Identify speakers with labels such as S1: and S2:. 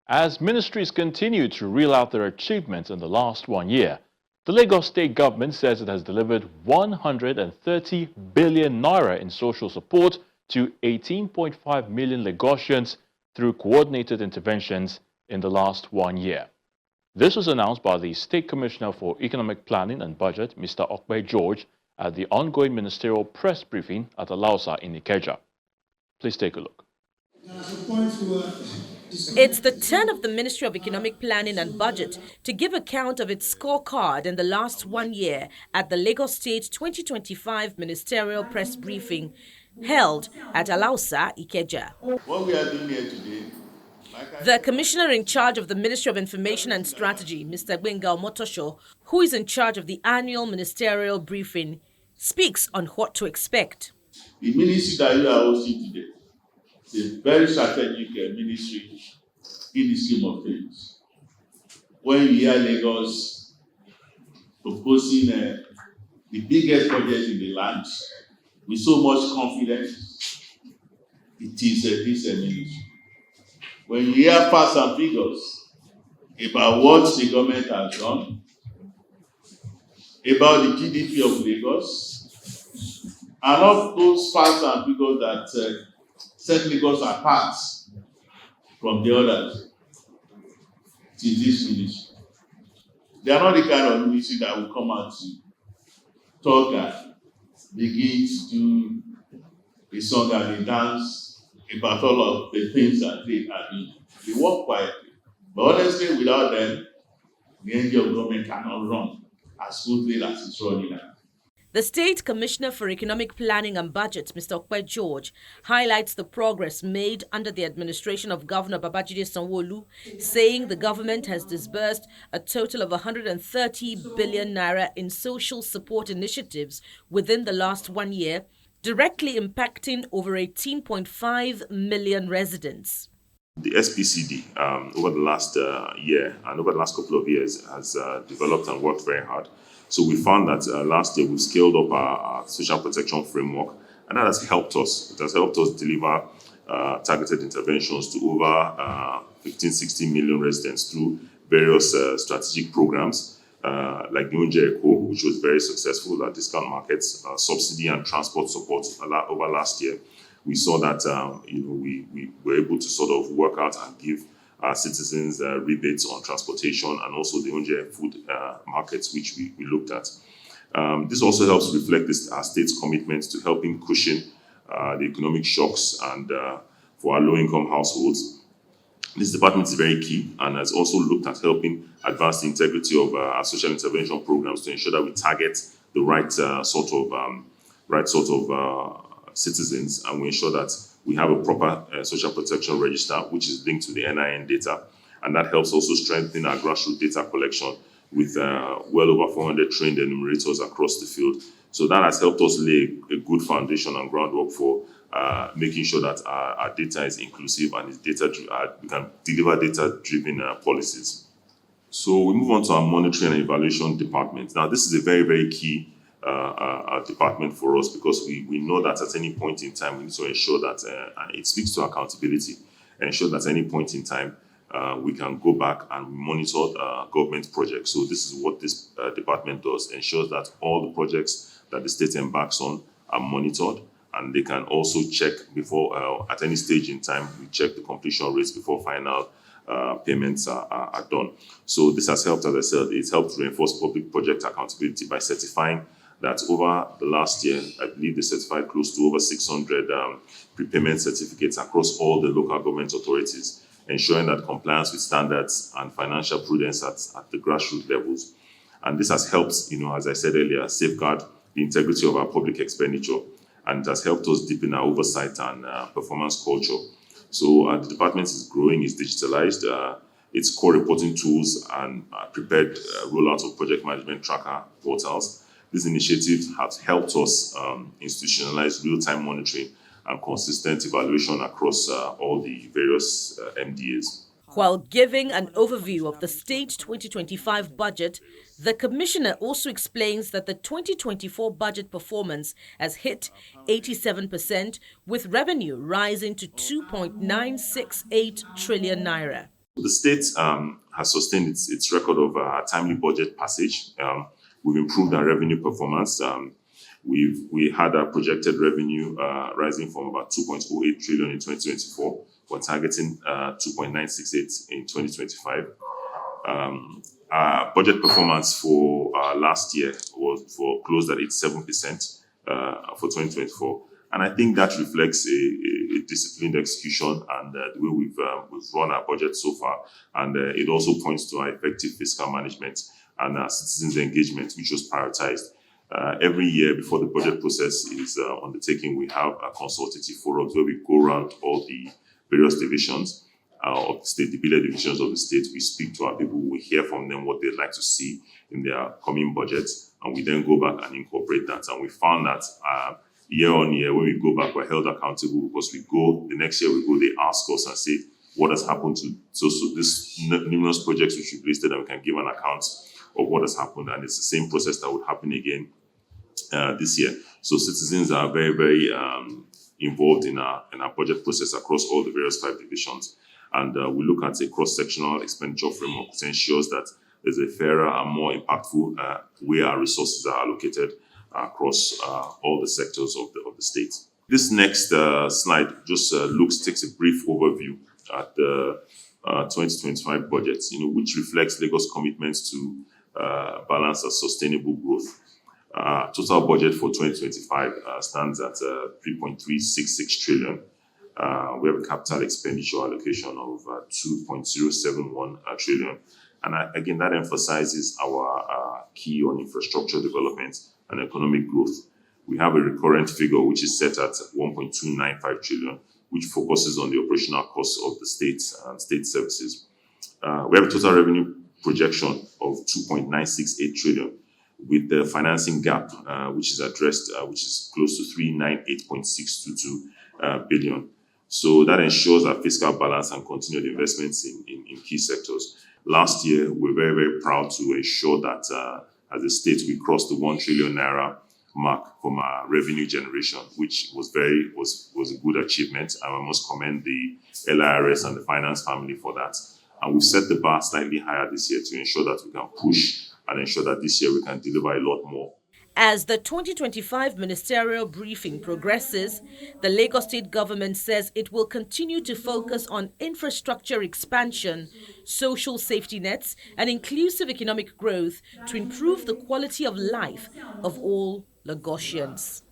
S1: As ministries continue to reel out their achievements in the last 1 year, the Lagos state government says it has delivered 130 billion naira in social support to 18.5 million Lagosians through coordinated interventions in the last 1 year. This was announced by the State Commissioner for Economic Planning and Budget, Mr. Okpe George, at the ongoing ministerial press briefing at LASG in Ikeja. Please take a look.
S2: It's the turn of the Ministry of Economic Planning and Budget to give account of its scorecard in the last 1 year at the Lagos State 2025 Ministerial Press Briefing held at Alausa, Ikeja.
S3: What we are doing here today,
S2: the Commissioner in charge of the Ministry of Information and Strategy, Mr. Gbenga Omotosho, who is in charge of the annual ministerial briefing, speaks on what to expect.
S3: The ministry that you are hosting today is a very strategic ministry in the scheme of things. When you hear Lagos proposing the biggest project in the land with so much confidence, it is this ministry. When you hear facts and figures about what the government has done, about the GDP of Lagos, and of those facts and figures that set Lagos apart from the others, it is this ministry. They are not the kind of ministry that will come out to talk and begin to do a song and a dance about all of the things that they are doing. They work quietly. But honestly, without them, the engine of government cannot run as smoothly as it's running now.
S2: The State Commissioner for Economic Planning and Budget, Mr. Okpe George, highlights the progress made under the administration of Governor Babajide Sanwo-Olu, saying the government has disbursed a total of 130 billion naira in social support initiatives within the last 1 year, directly impacting over 18.5 million residents.
S4: The SPCD over the last year and over the last couple of years has developed and worked very hard. So we found that last year we scaled up our social protection framework, and that has helped us. It has helped us deliver targeted interventions to over 15-16 million residents through various strategic programs like the Unje Eco, which was very successful at discount markets, subsidy and transport support over last year. We saw that we were able to sort of work out and give our citizens rebates on transportation and also the Unje food markets, which we looked at. This also helps reflect our state's commitment to helping cushion the economic shocks and for our low-income households. This department is very key and has also looked at helping advance the integrity of our social intervention programs to ensure that we target the right sort of citizens, and we ensure that we have a proper social protection register which is linked to the NIN data, and that helps also strengthen our grassroots data collection with well over 400 trained enumerators across the field. So that has helped us lay a good foundation and groundwork for making sure that our data is inclusive and is we can deliver data-driven policies. So we move on to our monitoring and evaluation department. Now, this is a very, very key department for us because we know that at any point in time we need to ensure that it speaks to accountability, ensure that at any point in time we can go back and monitor government projects. So this is what this department does, ensures that all the projects that the state embarks on are monitored, and they can also check before at any stage in time we check the completion rates before final payments are done. So this has helped, as I said, it's helped reinforce public project accountability by certifying that over the last year, I believe they certified close to over 600 prepayment certificates across all the local government authorities, ensuring that compliance with standards and financial prudence at the grassroots levels. And this has helped, as I said earlier, safeguard the integrity of our public expenditure, and it has helped us deepen our oversight and performance culture. So the department is growing, it's digitalized, its core reporting tools and prepared rollout of project management tracker portals. These initiatives have helped us institutionalize real-time monitoring and consistent evaluation across all the various MDAs.
S2: While giving an overview of the State 2025 budget, the Commissioner also explains that the 2024 budget performance has hit 87%, with revenue rising to 2.968 trillion naira.
S4: The state has sustained its record of timely budget passage. We've improved our revenue performance. We had our projected revenue rising from about 2.08 trillion in 2024. We're targeting 2.968 in 2025. Our budget performance for last year was closed at 87% for 2024. And I think that reflects a disciplined execution and the way we've run our budget so far. And it also points to our effective fiscal management and our citizens' engagement, which was prioritized. Every year before the budget process is undertaken, we have a consultative forums where we go around all the various divisions of the state, the bigger divisions of the state. We speak to our people, we hear from them what they'd like to see in their coming budgets, and we then go back and incorporate that. And we found that year on year, when we go back, we're held accountable because the next year we go, they ask us and say, what has happened to so this numerous projects which we've listed, and we can give an account of what has happened. And it's the same process that would happen again this year. So citizens are very, very involved in our budget process across all the various 5 divisions. And we look at a cross-sectional expenditure framework that ensures that there's a fairer and more impactful way our resources are allocated across all the sectors of the state. This next slide just takes a brief overview at the 2025 budget, which reflects Lagos' commitments to balance and sustainable growth. Total budget for 2025 stands at 3.366 trillion. We have a capital expenditure allocation of 2.071 trillion. And again, that emphasizes our key on infrastructure development and economic growth. We have a recurrent figure which is set at 1.295 trillion, which focuses on the operational costs of the states and state services. We have a total revenue projection of 2.968 trillion, with the financing gap, which is addressed, which is close to 398.622 billion. So that ensures our fiscal balance and continued investments in key sectors. Last year, we're very, very proud to ensure that as a state, we crossed the 1 trillion naira mark from our revenue generation, which was a good achievement. And I must commend the LIRS and the finance family for that. And we've set the bar slightly higher this year to ensure that we can push and ensure that this year we can deliver a lot more.
S2: As the 2025 ministerial briefing progresses, the Lagos State government says it will continue to focus on infrastructure expansion, social safety nets, and inclusive economic growth to improve the quality of life of all Lagosians.